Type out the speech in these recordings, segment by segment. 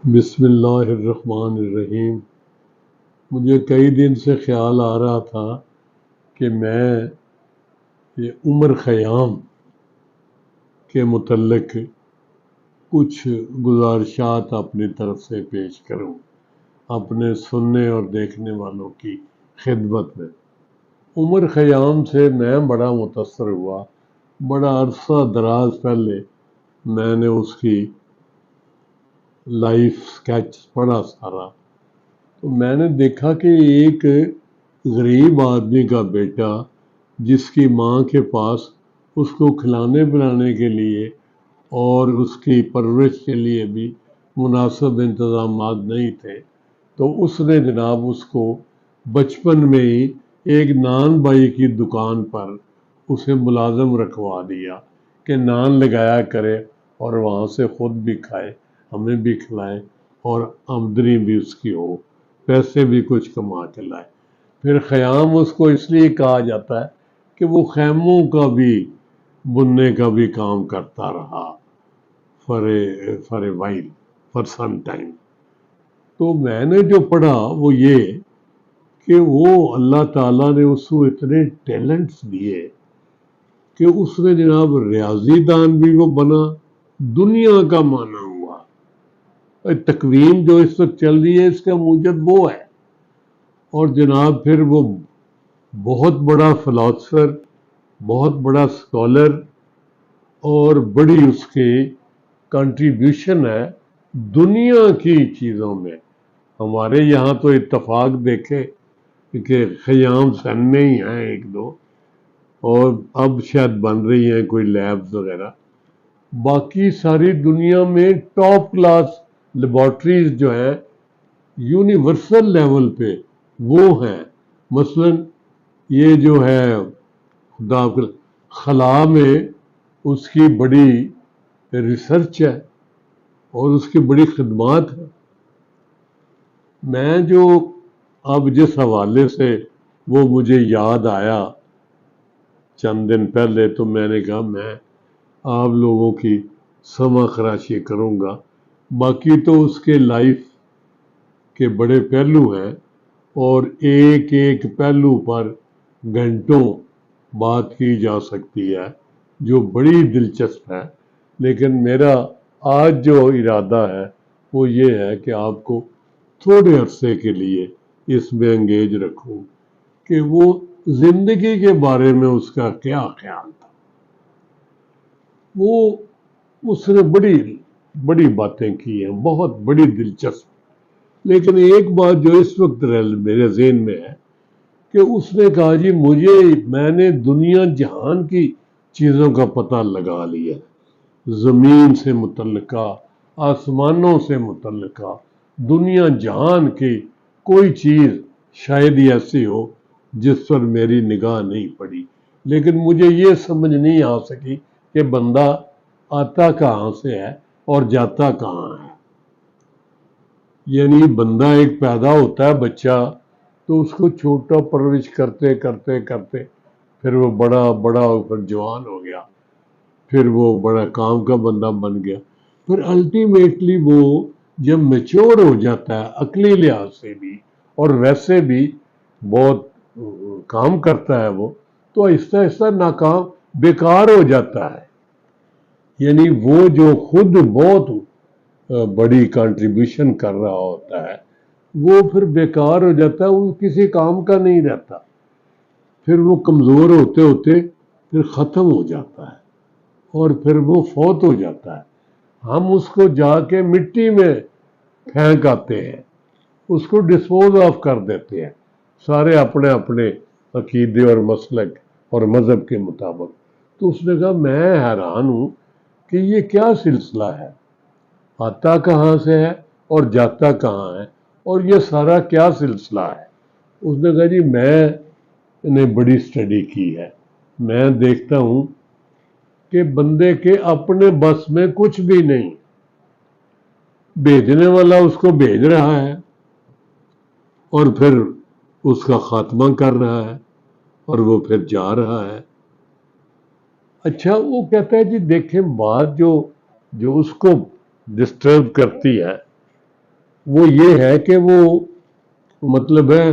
بسم اللہ الرحمن الرحیم۔ مجھے کئی دن سے خیال آ رہا تھا کہ میں یہ عمر خیام کے متعلق کچھ گزارشات اپنی طرف سے پیش کروں اپنے سننے اور دیکھنے والوں کی خدمت میں۔ عمر خیام سے میں بڑا متاثر ہوا۔ بڑا عرصہ دراز پہلے میں نے اس کی لائف سکیچ پڑھا سارا، تو میں نے دیکھا کہ ایک غریب آدمی کا بیٹا جس کی ماں کے پاس اس کو کھلانے پلانے کے لیے اور اس کی پرورش کے لیے بھی مناسب انتظامات نہیں تھے، تو اس نے جناب اس کو بچپن میں ہی ایک نان بائی کی دکان پر اسے ملازم رکھوا دیا کہ نان لگایا کرے اور وہاں سے خود بھی کھائے، ہمیں بھی کھلائے اور آمدنی بھی اس کی ہو، پیسے بھی کچھ کما کے لائے۔ پھر خیام اس کو اس لیے کہا جاتا ہے کہ وہ خیموں کا بھی بننے کا بھی کام کرتا رہا for a while, for some time. تو میں نے جو پڑھا وہ یہ کہ وہ اللہ تعالیٰ نے اس کو اتنے ٹیلنٹس دیے کہ اس نے جناب ریاضی دان بھی وہ بنا، دنیا کا مانا ہوا۔ تقویم جو اس وقت چل رہی ہے اس کا موجد وہ ہے، اور جناب پھر وہ بہت بڑا فلاسفر، بہت بڑا اسکالر، اور بڑی اس کی کنٹریبیوشن ہے دنیا کی چیزوں میں۔ ہمارے یہاں تو اتفاق دیکھے کہ خیام سن میں ہی ہیں ایک دو، اور اب شاید بن رہی ہیں کوئی لیبز وغیرہ۔ باقی ساری دنیا میں ٹاپ کلاس لیبارٹریز جو ہیں یونیورسل لیول پہ وہ ہیں۔ مثلا یہ جو ہے خدا خلا میں اس کی بڑی ریسرچ ہے اور اس کی بڑی خدمات ہے۔ میں جو اب جس حوالے سے وہ مجھے یاد آیا چند دن پہلے، تو میں نے کہا میں آپ لوگوں کی سمع خراشی کروں گا۔ باقی تو اس کے لائف کے بڑے پہلو ہیں اور ایک ایک پہلو پر گھنٹوں بات کی جا سکتی ہے جو بڑی دلچسپ ہے، لیکن میرا آج جو ارادہ ہے وہ یہ ہے کہ آپ کو تھوڑے عرصے کے لیے اس میں انگیج رکھوں کہ وہ زندگی کے بارے میں اس کا کیا خیال تھا۔ وہ اس نے بڑی بڑی باتیں کی ہیں، بہت بڑی دلچسپ۔ لیکن ایک بات جو اس وقت میرے ذہن میں ہے کہ اس نے کہا جی میں نے دنیا جہان کی چیزوں کا پتہ لگا لیا، زمین سے متعلقہ، آسمانوں سے متعلقہ، دنیا جہان کی کوئی چیز شاید ہی ایسی ہو جس پر میری نگاہ نہیں پڑی، لیکن مجھے یہ سمجھ نہیں آ سکی کہ بندہ آتا کہاں سے ہے اور جاتا کہاں ہے۔ یعنی بندہ ایک پیدا ہوتا ہے بچہ، تو اس کو چھوٹا پرورش کرتے کرتے کرتے پھر وہ بڑا بڑا پھر جوان ہو گیا، پھر وہ بڑا کام کا بندہ بن گیا، پھر الٹیمیٹلی وہ جب میچور ہو جاتا ہے عقلی لحاظ سے بھی اور ویسے بھی بہت کام کرتا ہے وہ، تو آہستہ آہستہ ناکام بیکار ہو جاتا ہے۔ یعنی وہ جو خود بہت بڑی کنٹریبیوشن کر رہا ہوتا ہے وہ پھر بیکار ہو جاتا ہے، وہ کسی کام کا نہیں رہتا، پھر وہ کمزور ہوتے ہوتے پھر ختم ہو جاتا ہے اور پھر وہ فوت ہو جاتا ہے۔ ہم اس کو جا کے مٹی میں پھینک آتے ہیں، اس کو ڈسپوز آف کر دیتے ہیں، سارے اپنے اپنے عقیدے اور مسلک اور مذہب کے مطابق۔ تو اس نے کہا میں حیران ہوں کہ یہ کیا سلسلہ ہے، آتا کہاں سے ہے اور جاتا کہاں ہے، اور یہ سارا کیا سلسلہ ہے۔ اس نے کہا جی میں نے بڑی اسٹڈی کی ہے، میں دیکھتا ہوں کہ بندے کے اپنے بس میں کچھ بھی نہیں، بھیجنے والا اس کو بھیج رہا ہے اور پھر اس کا خاتمہ کر رہا ہے اور وہ پھر جا رہا ہے۔ اچھا وہ کہتا ہے جی دیکھیں بات جو اس کو ڈسٹرب کرتی ہے وہ یہ ہے کہ وہ مطلب ہے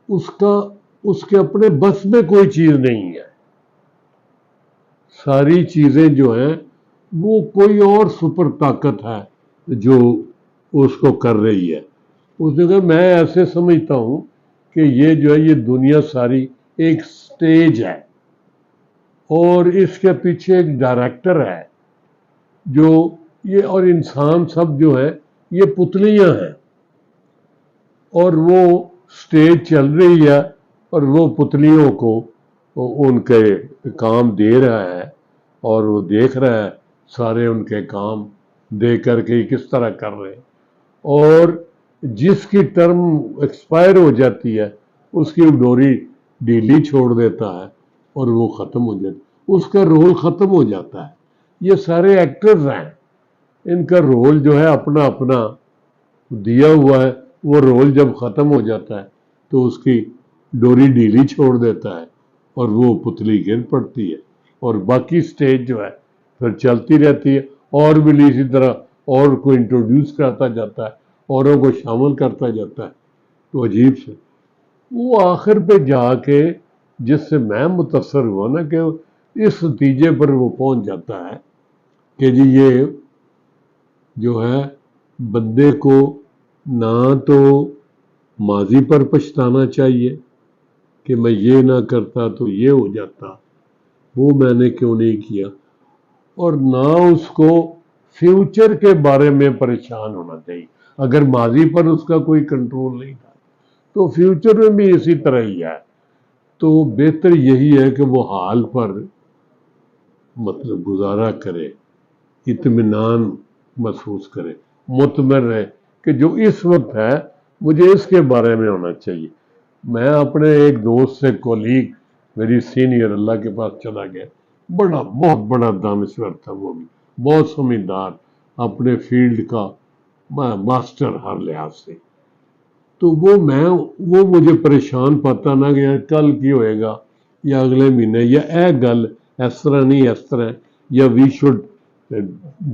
اس کے اپنے بس میں کوئی چیز نہیں ہے. ساری چیزیں جو ہیں وہ کوئی اور سپر طاقت ہے جو اس کو کر رہی ہے. اس نے کہا میں ایسے سمجھتا ہوں کہ یہ جو ہے یہ دنیا ساری ایک سٹیج ہے اور اس کے پیچھے ایک ڈائریکٹر ہے جو یہ، اور انسان سب جو ہے یہ پتلیاں ہیں اور وہ سٹیج چل رہی ہے اور وہ پتلیوں کو ان کے کام دے رہا ہے اور وہ دیکھ رہا ہے سارے ان کے کام دے کر کے کس طرح کر رہے ہیں. اور جس کی ٹرم ایکسپائر ہو جاتی ہے اس کی ڈوری ڈھیلی چھوڑ دیتا ہے اور وہ ختم ہو جاتا ہے، اس کا رول ختم ہو جاتا ہے. یہ سارے ایکٹرز ہیں، ان کا رول جو ہے اپنا اپنا دیا ہوا ہے. وہ رول جب ختم ہو جاتا ہے تو اس کی ڈوری ڈھیلی چھوڑ دیتا ہے اور وہ پتلی گر پڑتی ہے اور باقی سٹیج جو ہے پھر چلتی رہتی ہے اور بھی اسی طرح اور کو انٹروڈیوس کرتا جاتا ہے، اوروں کو شامل کرتا جاتا ہے. تو عجیب سے وہ آخر پہ جا کے جس سے میں متاثر ہوا نا کہ اس نتیجے پر وہ پہنچ جاتا ہے کہ جی یہ جو ہے بندے کو نہ تو ماضی پر پچھتانا چاہیے کہ میں یہ نہ کرتا تو یہ ہو جاتا، وہ میں نے کیوں نہیں کیا، اور نہ اس کو فیوچر کے بارے میں پریشان ہونا چاہیے. اگر ماضی پر اس کا کوئی کنٹرول نہیں تھا تو فیوچر میں بھی اسی طرح ہی ہے. تو بہتر یہی ہے کہ وہ حال پر مطلب گزارا کرے، اطمینان محسوس کرے، مطمئن رہے کہ جو اس وقت ہے مجھے اس کے بارے میں ہونا چاہیے. میں اپنے ایک دوست سے کولیگ میری سینئر اللہ کے پاس چلا گیا، بہت بڑا دانشور تھا، وہ بھی بہت سمجھدار، اپنے فیلڈ کا ماسٹر ہر لحاظ سے. تو وہ مجھے پریشان پاتا نہ کہ کل کی ہوئے گا یا اگلے مہینے یا گل اس طرح نہیں اس طرح یا we should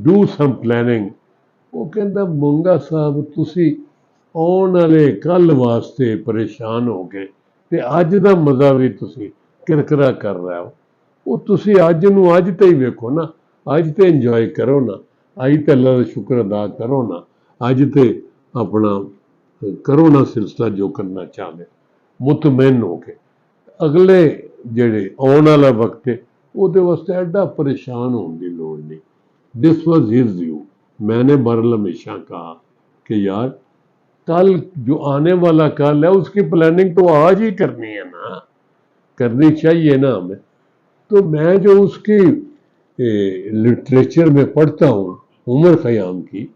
do some planning. وہ کہتا مونگا صاحب تسی آن والے کل واسطے پریشان ہو کے تے اج دا مزہ بھی تسی کرکرا کر رہے ہو. وہ تسی اج نو اج تے ہی ویکھو نا، اج تے انجوائے کرو نا، اج تے اللہ کا شکر ادا کرو نا، اج تے اپنا کرو نا سلسلہ جو کرنا چاہتے مطمئن ہو کے. اگلے جڑے آن والا وقت ہے وہ واسطے ایڈا پریشان ہونے کی لوڑ نہیں. This was his view. میں نے بہرحال ہمیشہ کہا کہ یار کل جو آنے والا کل ہے اس کی پلاننگ تو آج ہی کرنی ہے نا، کرنی چاہیے نا ہمیں. تو میں جو اس کی لٹریچر میں پڑھتا ہوں عمر خیام کی،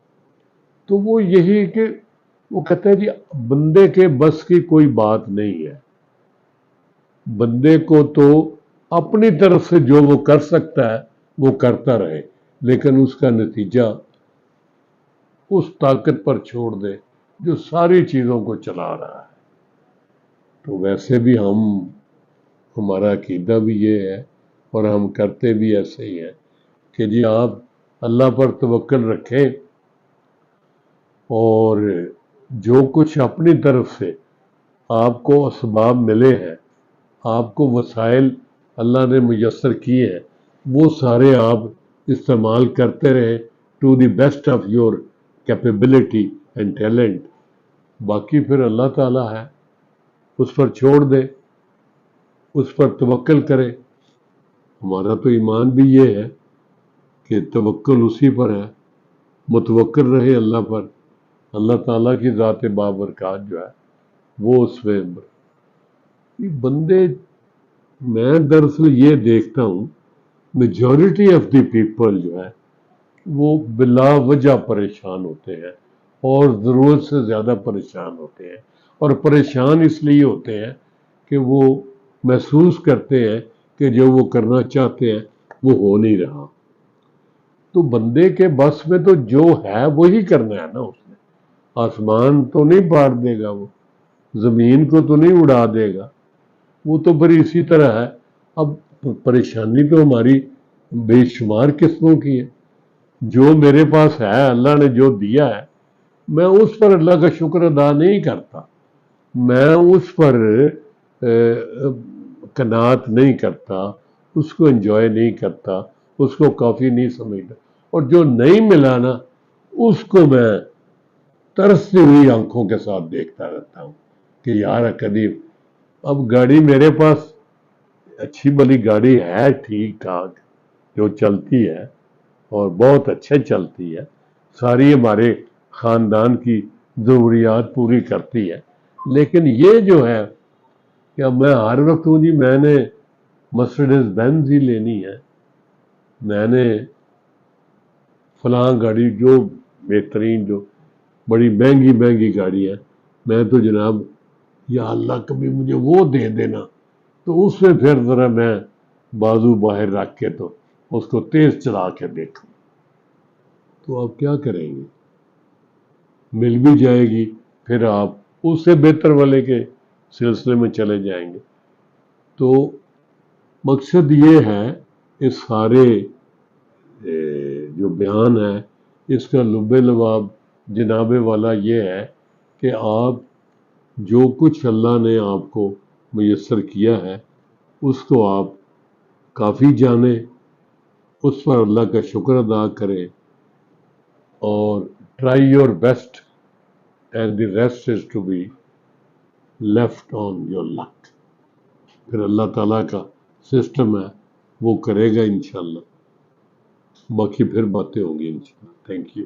تو وہ یہی کہ وہ کہتے ہیں جی بندے کے بس کی کوئی بات نہیں ہے، بندے کو تو اپنی طرف سے جو وہ کر سکتا ہے وہ کرتا رہے، لیکن اس کا نتیجہ اس طاقت پر چھوڑ دے جو ساری چیزوں کو چلا رہا ہے. تو ویسے بھی ہمارا عقیدہ بھی یہ ہے اور ہم کرتے بھی ایسے ہی ہیں کہ جی آپ اللہ پر توکل رکھیں اور جو کچھ اپنی طرف سے آپ کو اسباب ملے ہیں، آپ کو وسائل اللہ نے میسر کیے ہیں، وہ سارے آپ استعمال کرتے رہیں to the best of your capability and talent. باقی پھر اللہ تعالیٰ ہے، اس پر چھوڑ دے، اس پر توکل کرے. ہمارا تو ایمان بھی یہ ہے کہ توکل اسی پر ہے، متوکل رہے اللہ پر. اللہ تعالیٰ کی ذات بابرکات جو ہے وہ اس میں بندے. میں دراصل یہ دیکھتا ہوں میجورٹی آف دی پیپل جو ہے وہ بلا وجہ پریشان ہوتے ہیں اور ضرورت سے زیادہ پریشان ہوتے ہیں، اور پریشان اس لیے ہوتے ہیں کہ وہ محسوس کرتے ہیں کہ جو وہ کرنا چاہتے ہیں وہ ہو نہیں رہا. تو بندے کے بس میں تو جو ہے وہی کرنا ہے نا. اس نے آسمان تو نہیں پاڑ دے گا، وہ زمین کو تو نہیں اڑا دے گا، وہ تو پھر اسی طرح ہے. اب پریشانی تو ہماری بے شمار قسموں کی ہے. جو میرے پاس ہے اللہ نے جو دیا ہے میں اس پر اللہ کا شکر ادا نہیں کرتا، میں اس پر قناعت نہیں کرتا، اس کو انجوائے نہیں کرتا، اس کو کافی نہیں سمجھتا، اور جو نہیں ملا نا اس کو میں ترستی ہوئی آنکھوں کے ساتھ دیکھتا رہتا ہوں کہ یار کبھی اب گاڑی میرے پاس اچھی بلی گاڑی ہے ٹھیک ٹھاک جو چلتی ہے اور بہت اچھے چلتی ہے، ساری ہمارے خاندان کی ضروریات پوری کرتی ہے، لیکن یہ جو ہے کہ اب میں ہر وقت ہوں جی میں نے مرسیڈیز بینز ہی لینی ہے، میں نے فلاں گاڑی جو بہترین جو بڑی مہنگی مہنگی گاڑی ہے، میں تو جناب یا اللہ کبھی مجھے وہ دے دینا، تو اس میں پھر ذرا میں بازو باہر رکھ کے تو اس کو تیز چلا کے دیکھوں، تو آپ کیا کریں گے؟ مل بھی جائے گی، پھر آپ اس سے بہتر والے کے سلسلے میں چلے جائیں گے۔ تو مقصد یہ ہے اس سارے جو بیان ہے اس کا لب لباب جناب والا یہ ہے کہ آپ جو کچھ اللہ نے آپ کو میسر کیا ہے اس کو آپ کافی جانیں، اس پر اللہ کا شکر ادا کریں، اور try your best and the rest is to be left on your luck. پھر اللہ تعالیٰ کا سسٹم ہے وہ کرے گا انشاءاللہ، باقی پھر باتیں ہوں گی انشاءاللہ۔ Thank you.